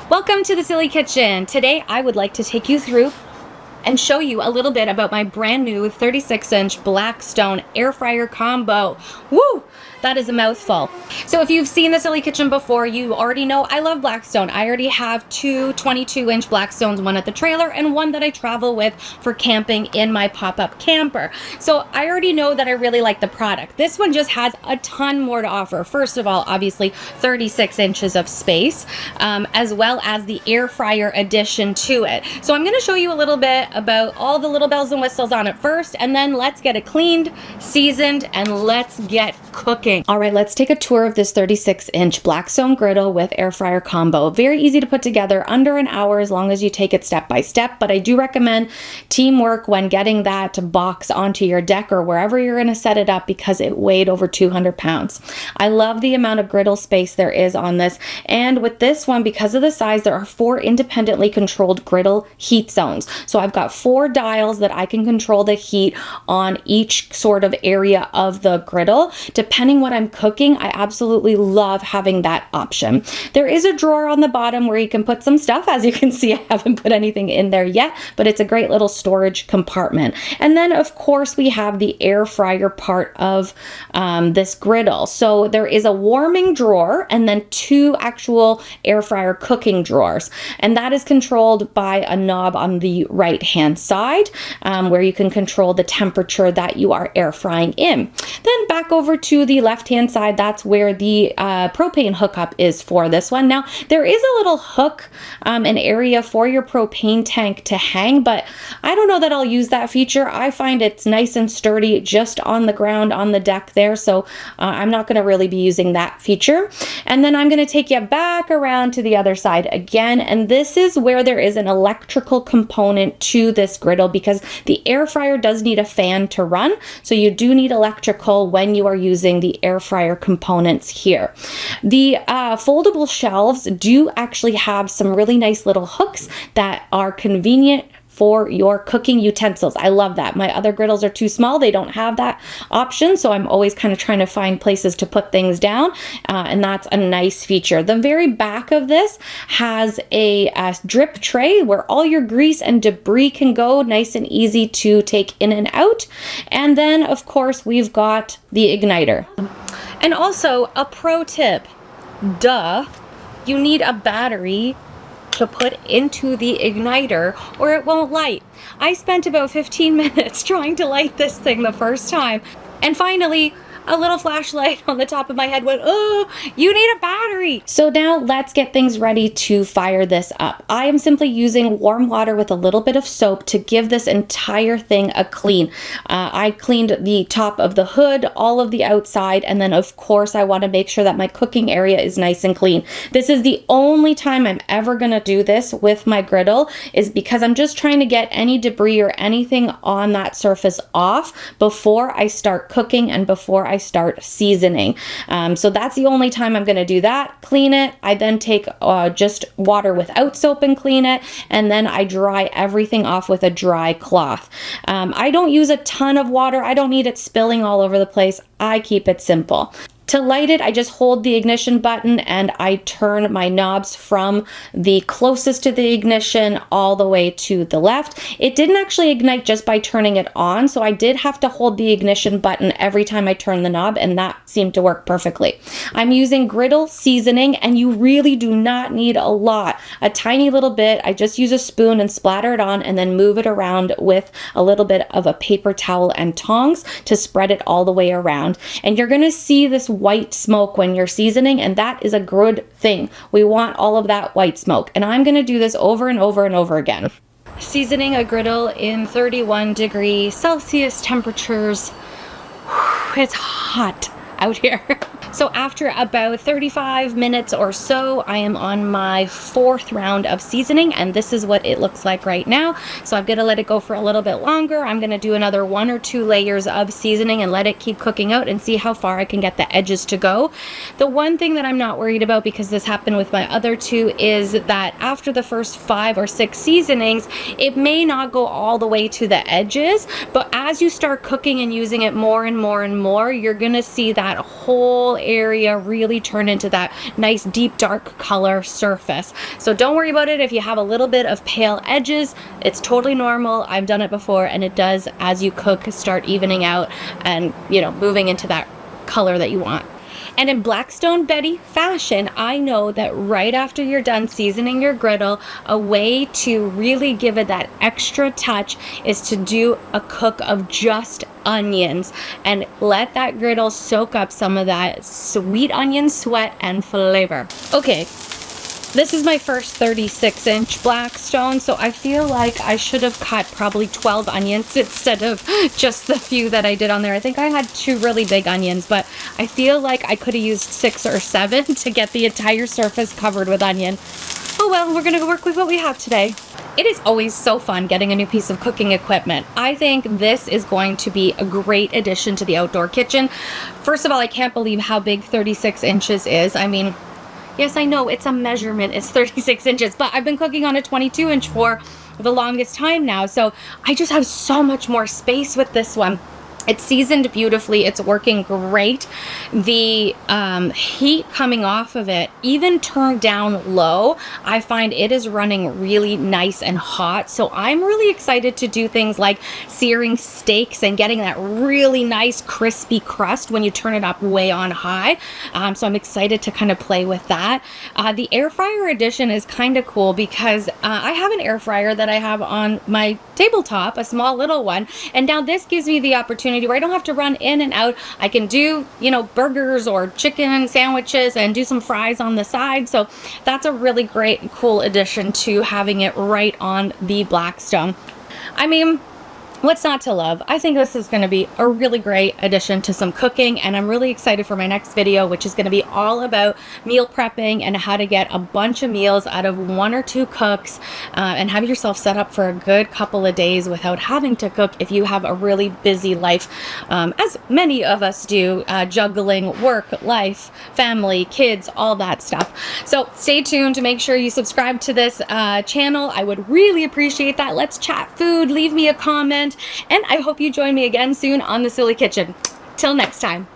Welcome to the Silly Kitchen. Today I would like to take you through and show you a little bit about my brand new 36-inch Blackstone air fryer combo. Woo! That is a mouthful. So if you've seen the Silly Kitchen before, you already know I love Blackstone. I already have two 22-inch Blackstones, one at the trailer and one that I travel with for camping in my pop-up camper. So I already know that I really like the product. This one just has a ton more to offer. First of all, obviously 36 inches of space, as well as the air fryer addition to it. So I'm gonna show you a little bit about all the little bells and whistles on it first, and then let's get it cleaned, seasoned, and let's get cooking. All right, let's take a tour of this 36-inch Blackstone Griddle with air fryer combo. Very easy to put together, under an hour as long as you take it step by step, but I do recommend teamwork when getting that box onto your deck or wherever you're gonna set it up because it weighed over 200 pounds. I love the amount of griddle space there is on this, and with this one, because of the size, there are 4 independently controlled griddle heat zones. So I've got 4 dials that I can control the heat on each sort of area of the griddle. Depending what I'm cooking, I absolutely love having that option. There is a drawer on the bottom where you can put some stuff. As you can see, I haven't put anything in there yet, but it's a great little storage compartment. And then of course we have the air fryer part of this griddle. So there is a warming drawer and then 2 actual air fryer cooking drawers. And that is controlled by a knob on the right hand side where you can control the temperature that you are air frying in. Then back over to the left hand side, that's where the propane hookup is for this one. Now there is a little hook, an area for your propane tank to hang, but I don't know that I'll use that feature. I find it's nice and sturdy just on the ground on the deck there, so I'm not going to really be using that feature. And then I'm going to take you back around to the other side again, and this is where there is an electrical component to this griddle because the air fryer does need a fan to run, so you do need electrical when you are using the air fryer components here. The foldable shelves do actually have some really nice little hooks that are convenient for your cooking utensils. I love that. My other griddles are too small. They don't have that option, so I'm always kind of trying to find places to put things down, and that's a nice feature. The very back of this has a drip tray where all your grease and debris can go, nice and easy to take in and out. And then, of course, we've got the igniter. And also, a pro tip, duh, you need a battery to put into the igniter or it won't light. I spent about 15 minutes trying to light this thing the first time, and finally a little flashlight on the top of my head went, oh, you need a battery. So now let's get things ready to fire this up. I am simply using warm water with a little bit of soap to give this entire thing a clean. I cleaned the top of the hood, all of the outside, and then of course I want to make sure that my cooking area is nice and clean. This is the only time I'm ever gonna do this with my griddle, is because I'm just trying to get any debris or anything on that surface off before I start cooking and before I start seasoning. So that's the only time I'm going to do that. Clean it. I then take just water without soap and clean it, and then I dry everything off with a dry cloth. I don't use a ton of water. I don't need it spilling all over the place. I keep it simple. To light it, I just hold the ignition button and I turn my knobs from the closest to the ignition all the way to the left. It didn't actually ignite just by turning it on, so I did have to hold the ignition button every time I turned the knob, and that seemed to work perfectly. I'm using griddle seasoning, and you really do not need a lot. A tiny little bit. I just use a spoon and splatter it on and then move it around with a little bit of a paper towel and tongs to spread it all the way around. And you're going to see this white smoke when you're seasoning, and that is a good thing. We want all of that white smoke, and I'm going to do this over and over and over again. Seasoning a griddle in 31-degree Celsius temperatures. It's hot out here. So after about 35 minutes or so, I am on my 4th round of seasoning, and this is what it looks like right now. So I'm gonna let it go for a little bit longer. I'm gonna do another 1 or 2 layers of seasoning and let it keep cooking out and see how far I can get the edges to go. The one thing that I'm not worried about, because this happened with my other 2, is that after the first 5 or 6 seasonings, it may not go all the way to the edges, but as you start cooking and using it more and more and more, you're gonna see that whole griddle area really turn into that nice deep dark color surface. So don't worry about it if you have a little bit of pale edges. It's totally normal. I've done it before, and it does, as you cook, start evening out and, you know, moving into that color that you want. And in Blackstone Betty fashion, I know that right after you're done seasoning your griddle, a way to really give it that extra touch is to do a cook of just onions and let that griddle soak up some of that sweet onion sweat and flavor. Okay. This is my first 36-inch Blackstone, so I feel like I should have cut probably 12 onions instead of just the few that I did on there. I think I had 2 really big onions, but I feel like I could have used 6 or 7 to get the entire surface covered with onion. Oh well, we're gonna work with what we have today. It is always so fun getting a new piece of cooking equipment. I think this is going to be a great addition to the outdoor kitchen. First of all, I can't believe how big 36 inches is. I mean, yes, I know it's a measurement, it's 36 inches, but I've been cooking on a 22-inch for the longest time now, so I just have so much more space with this one. It's seasoned beautifully. It's working great. The heat coming off of it, even turned down low, I find it is running really nice and hot. So I'm really excited to do things like searing steaks and getting that really nice crispy crust when you turn it up way on high. So I'm excited to kind of play with that. The air fryer edition is kind of cool because I have an air fryer that I have on my tabletop, a small little one. And now this gives me the opportunity where I don't have to run in and out. I can do, you know, burgers or chicken sandwiches and do some fries on the side. So that's a really great, cool addition to having it right on the Blackstone. I mean, what's not to love? I think this is going to be a really great addition to some cooking, and I'm really excited for my next video, which is going to be all about meal prepping and how to get a bunch of meals out of 1 or 2 cooks and have yourself set up for a good couple of days without having to cook if you have a really busy life, as many of us do, juggling work, life, family, kids, all that stuff. So stay tuned to make sure you subscribe to this channel. I would really appreciate that. Let's chat food. Leave me a comment. And I hope you join me again soon on The Silly Kitchen. Till next time.